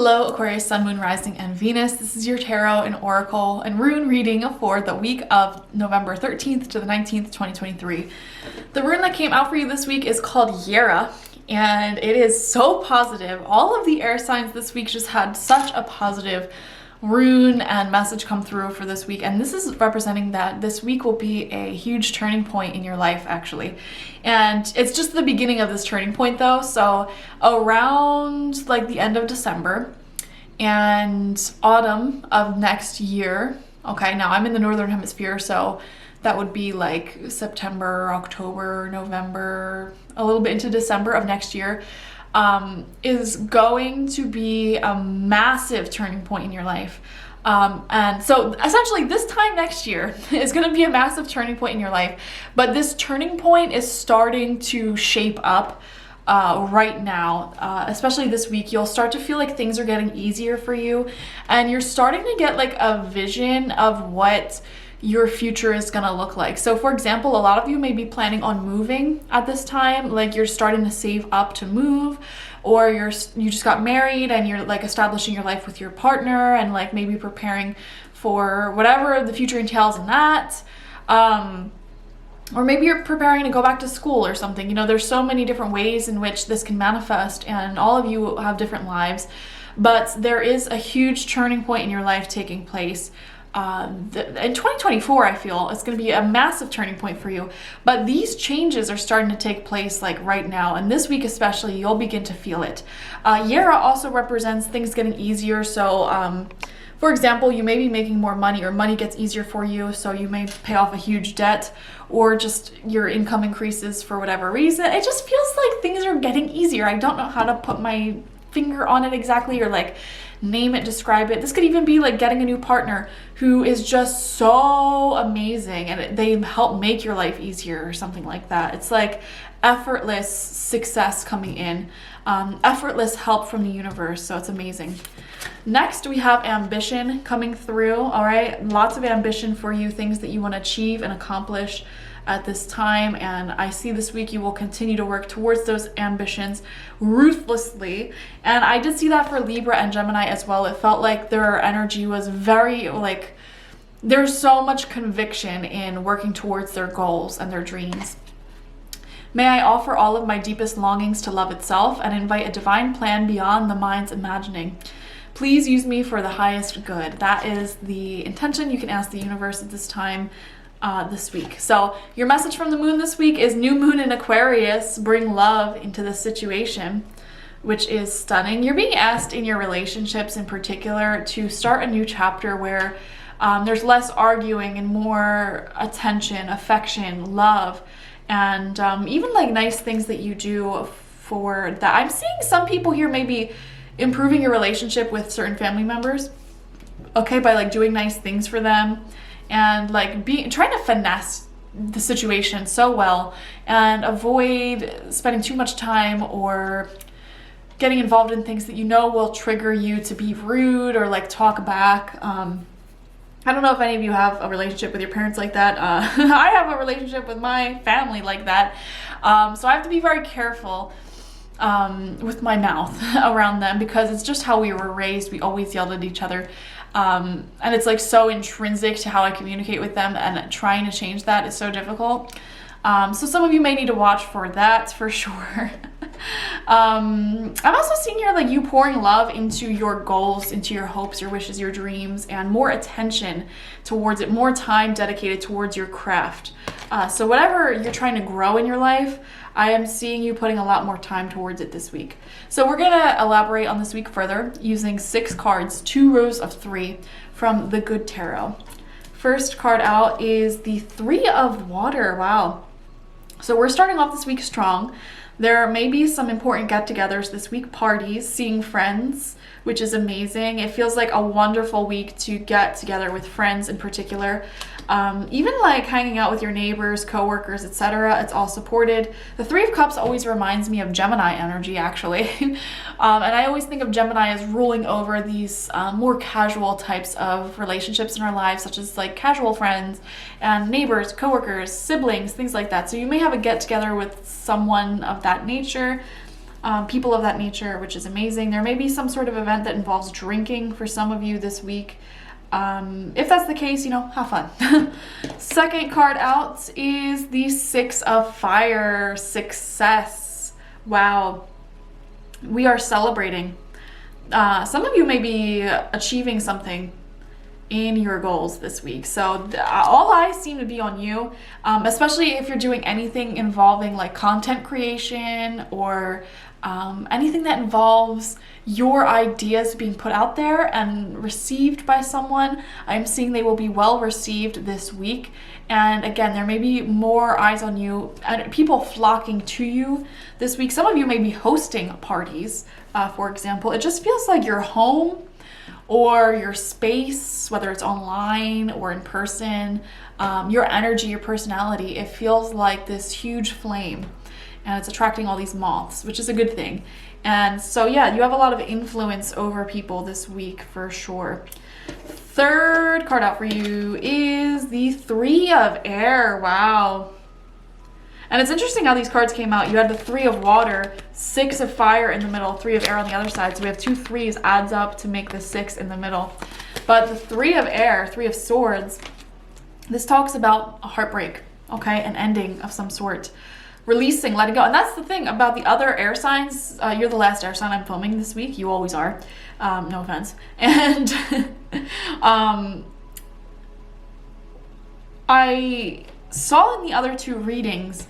Hello Aquarius, Sun, Moon, Rising, and Venus. This is your tarot and oracle and rune reading for the week of November 13th to the 19th, 2023. The rune that came out for you this week is called Yera, and it is so positive. All of the air signs this week just had such a positive rune and message come through for this week, and this is representing that this week will be a huge turning point in your life, actually. And it's just the beginning of this turning point though, so around like the end of December and autumn of next year. Okay, now I'm in the northern hemisphere, so that would be like September, October, November, a little bit into December of next year. Is going to be a massive turning point in your life. And so essentially this time next year is going to be a massive turning point in your life, but this turning point is starting to shape up right now. Especially this week, you'll start to feel like things are getting easier for you, and you're starting to get like a vision of what your future is gonna look like. So for example, a lot of you may be planning on moving at this time, like you're starting to save up to move, or you just got married and you're like establishing your life with your partner and like maybe preparing for whatever the future entails in that. Or maybe you're preparing to go back to school or something. You know, there's so many different ways in which this can manifest, and all of you have different lives, but there is a huge turning point in your life taking place. In 2024, I feel it's going to be a massive turning point for you, but these changes are starting to take place like right now, and this week especially you'll begin to feel it. Yera also represents things getting easier, so for example, you may be making more money, or money gets easier for you, so you may pay off a huge debt, or just your income increases for whatever reason. It just feels like things are getting easier. I don't know how to put my finger on it exactly, or like name it, describe it. This could even be like getting a new partner who is just so amazing and they help make your life easier or something like that. It's like effortless success coming in, effortless help from the universe, so it's amazing. Next, we have ambition coming through. All right, lots of ambition for you, things that you want to achieve and accomplish at this time, and I see this week you will continue to work towards those ambitions ruthlessly. And I did see that for Libra and Gemini as well. It felt like their energy was very like there's so much conviction in working towards their goals and their dreams. May I offer all of my deepest longings to love itself and invite a divine plan beyond the mind's imagining. Please use me for the highest good. That is the intention. You can ask the universe at this time this week. So your message from the moon this week is new moon in Aquarius. Bring love into this situation, which is stunning. You're being asked in your relationships in particular to start a new chapter where there's less arguing and more attention, affection, love, and even like nice things that you do for that. I'm seeing some people here maybe improving your relationship with certain family members, okay, by like doing nice things for them and like trying to finesse the situation so well and avoid spending too much time or getting involved in things that you know will trigger you to be rude or like talk back. I don't know if any of you have a relationship with your parents like that. I have a relationship with my family like that. So I have to be very careful with my mouth around them, because it's just how we were raised. We always yelled at each other. And it's like so intrinsic to how I communicate with them, and trying to change that is so difficult. So some of you may need to watch for that for sure. I'm also seeing here like you pouring love into your goals, into your hopes, your wishes, your dreams, and more attention towards it, more time dedicated towards your craft. So whatever you're trying to grow in your life, I am seeing you putting a lot more time towards it this week. So we're gonna elaborate on this week further using 6 cards, 2 rows of 3 from the Good Tarot. First card out is the 3 of Water. Wow. So we're starting off this week strong. There may be some important get-togethers this week, parties, seeing friends, which is amazing. It feels like a wonderful week to get together with friends in particular. Even like hanging out with your neighbors, coworkers, etc. It's all supported. The 3 of Cups always reminds me of Gemini energy, actually. And I always think of Gemini as ruling over these more casual types of relationships in our lives, such as like casual friends and neighbors, coworkers, siblings, things like that. So you may have a get-together with someone of that nature. people of that nature, which is amazing. There may be some sort of event that involves drinking for some of you this week. If that's the case, have fun. Second card out is the Six of Fire, success. Wow. We are celebrating. Some of you may be achieving something in your goals this week. So all eyes seem to be on you, especially if you're doing anything involving like content creation or anything that involves your ideas being put out there and received by someone. I'm seeing they will be well received this week. And again, there may be more eyes on you and people flocking to you this week. Some of you may be hosting parties, for example. It just feels like your home or your space, whether it's online or in person, your energy, your personality, it feels like this huge flame and it's attracting all these moths, which is a good thing. And so, yeah, you have a lot of influence over people this week for sure. Third card out for you is the Three of Air. Wow. And it's interesting how these cards came out. You had the Three of Water, Six of Fire in the middle, Three of Air on the other side. So we have 2 threes adds up to make the 6 in the middle. But the Three of Air, Three of Swords, this talks about a heartbreak, okay? An ending of some sort. Releasing, letting go. And that's the thing about the other air signs. You're the last air sign I'm filming this week. You always are. No offense. And I saw in the other 2 readings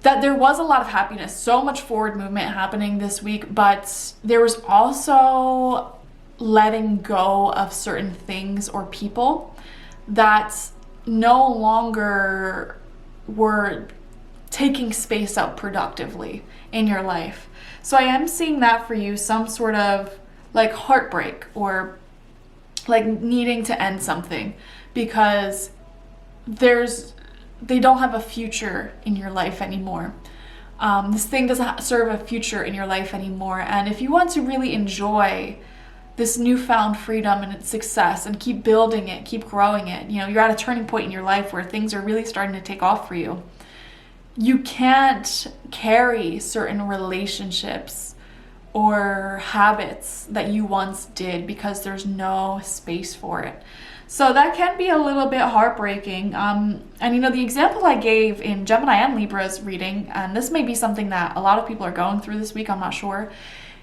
that there was a lot of happiness, so much forward movement happening this week, but there was also letting go of certain things or people that no longer were taking space up productively in your life. So I am seeing that for you, some sort of like heartbreak or like needing to end something because they don't have a future in your life anymore. This thing doesn't serve a future in your life anymore. And if you want to really enjoy this newfound freedom and its success and keep building it, keep growing it, you're at a turning point in your life where things are really starting to take off for you. You can't carry certain relationships or habits that you once did because there's no space for it. So that can be a little bit heartbreaking. And the example I gave in Gemini and Libra's reading, and this may be something that a lot of people are going through this week, I'm not sure,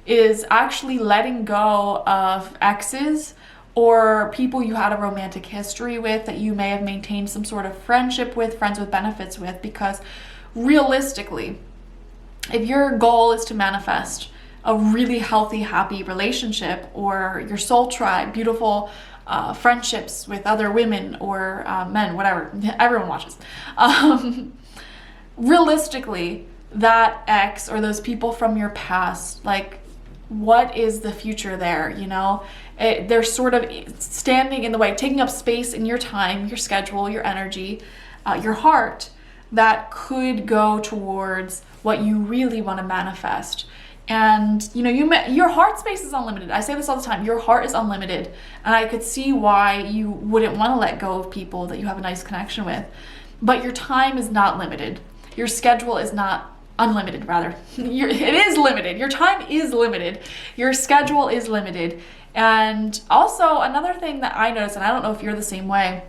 is actually letting go of exes or people you had a romantic history with that you may have maintained some sort of friendship with, friends with benefits with, because realistically, if your goal is to manifest a really healthy, happy relationship or your soul tribe, beautiful friendships with other women or men, whatever, everyone watches. Realistically, that ex or those people from your past, like, what is the future there, they're sort of standing in the way, taking up space in your time, your schedule, your energy, your heart, that could go towards what you really want to manifest. And your heart space is unlimited. I say this all the time. Your heart is unlimited, and I could see why you wouldn't want to let go of people that you have a nice connection with. But your time is not limited. Your schedule is not unlimited, rather. It is limited. Your time is limited. Your schedule is limited. And also another thing that I noticed, and I don't know if you're the same way,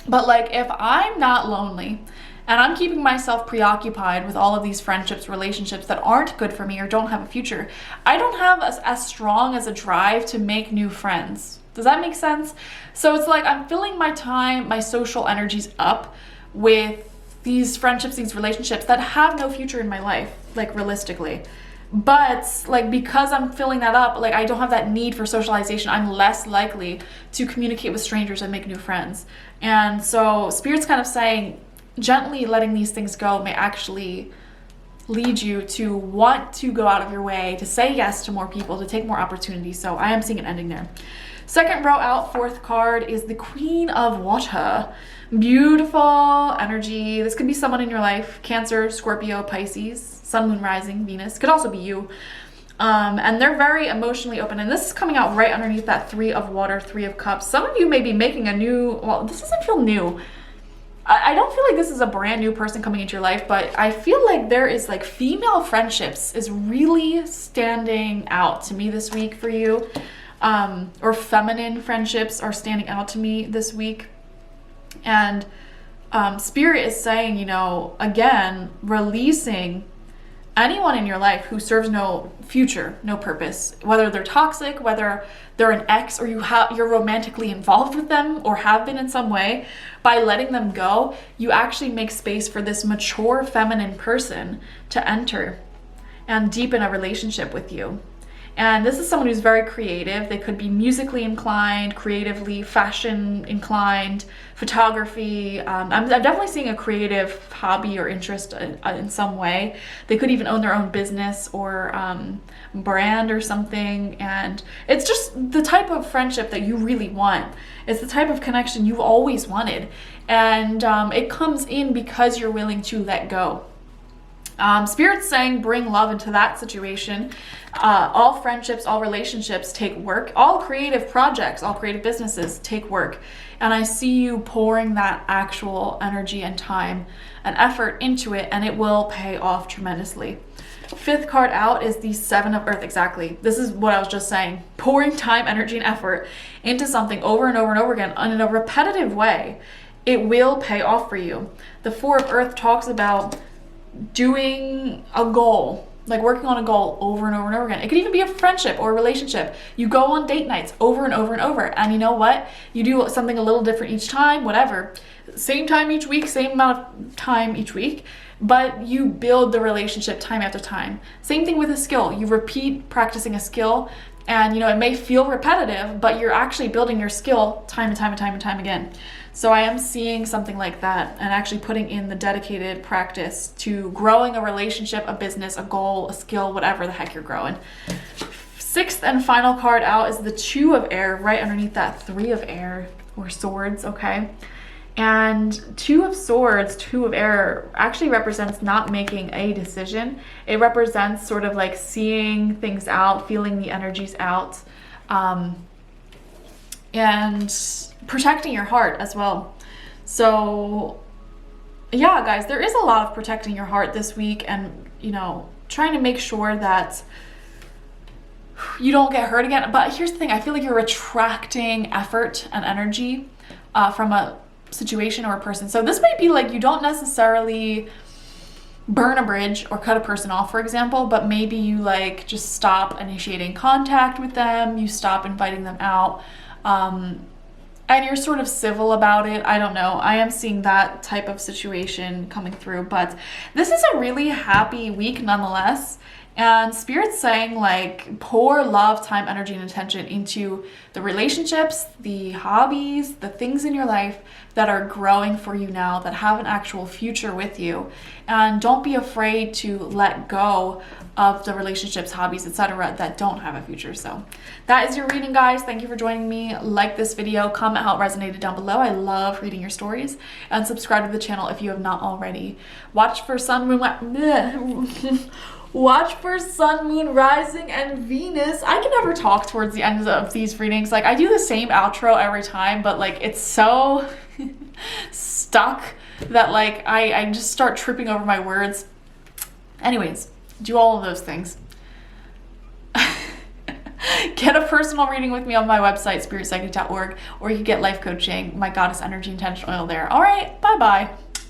but like if I'm not lonely and I'm keeping myself preoccupied with all of these friendships, relationships that aren't good for me or don't have a future, I don't have as strong as a drive to make new friends. Does that make sense? So it's like I'm filling my time, my social energies up with these friendships, these relationships that have no future in my life, like realistically. But like because I'm filling that up, like I don't have that need for socialization, I'm less likely to communicate with strangers and make new friends. And so Spirit's kind of saying, gently letting these things go may actually lead you to want to go out of your way, to say yes to more people, to take more opportunities. So I am seeing an ending there. Second row out, 4th card is the Queen of Water. Beautiful energy. This could be someone in your life, Cancer, Scorpio, Pisces, Sun, Moon, Rising, Venus. Could also be you. And they're very emotionally open. And this is coming out right underneath that 3 of Water, 3 of Cups. Some of you may be making a new, well, this doesn't feel new. I don't feel like this is a brand new person coming into your life, but I feel like there is like female friendships is really standing out to me this week for you. Or feminine friendships are standing out to me this week. And Spirit is saying, you know, again, releasing anyone in your life who serves no future, no purpose, whether they're toxic, whether they're an ex, or you're romantically involved with them or have been in some way. By letting them go, you actually make space for this mature feminine person to enter and deepen a relationship with you. And this is someone who's very creative. They could be musically inclined, creatively, fashion inclined, photography. I'm definitely seeing a creative hobby or interest in some way. They could even own their own business or brand or something. And it's just the type of friendship that you really want. It's the type of connection you've always wanted. And it comes in because you're willing to let go. Spirit's saying bring love into that situation. All friendships, all relationships take work. All creative projects, all creative businesses take work. And I see you pouring that actual energy and time and effort into it, and it will pay off tremendously. Fifth card out is the Seven of Earth. Exactly. This is what I was just saying. Pouring time, energy, and effort into something over and over and over again in a repetitive way, it will pay off for you. The Four of Earth talks about doing a goal, like working on a goal over and over and over again. It could even be a friendship or a relationship. You go on date nights over and over and over, and you know what? You do something a little different each time, whatever. Same time each week, same amount of time each week, but you build the relationship time after time. Same thing with a skill. You repeat practicing a skill, and you know, it may feel repetitive, but you're actually building your skill time and time and time and time again. So I am seeing something like that, and actually putting in the dedicated practice to growing a relationship, a business, a goal, a skill, whatever the heck you're growing. Sixth and final card out is the Two of Air, right underneath that Three of Air, or Swords, okay? And Two of Swords, Two of Air, actually represents not making a decision. It represents sort of like seeing things out, feeling the energies out, and protecting your heart as well. So yeah, guys, there is a lot of protecting your heart this week, and you know, trying to make sure that you don't get hurt again. But here's the thing, I feel like you're attracting effort and energy from a situation or a person. So this might be like you don't necessarily burn a bridge or cut a person off, for example, but maybe you like just stop initiating contact with them, you stop inviting them out, and you're sort of civil about it. I don't know. I am seeing that type of situation coming through, but this is a really happy week nonetheless. And Spirit's saying like pour love, time, energy, and attention into the relationships, the hobbies, the things in your life that are growing for you now, that have an actual future with you. And don't be afraid to let go of the relationships, hobbies, etc. that don't have a future. So that is your reading, guys. Thank you for joining me. Like this video, comment how it resonated down below. I love reading your stories, and subscribe to the channel if you have not already. Watch for sun, moon, watch for sun, moon, rising, and Venus. I can never talk towards the end of these readings. Like I do the same outro every time, but like it's so stuck that like I just start tripping over my words. Anyways, do all of those things. Get a personal reading with me on my website, spiritpsychic.org, or you can get life coaching, my Goddess Energy Intention Oil there. All right, bye-bye.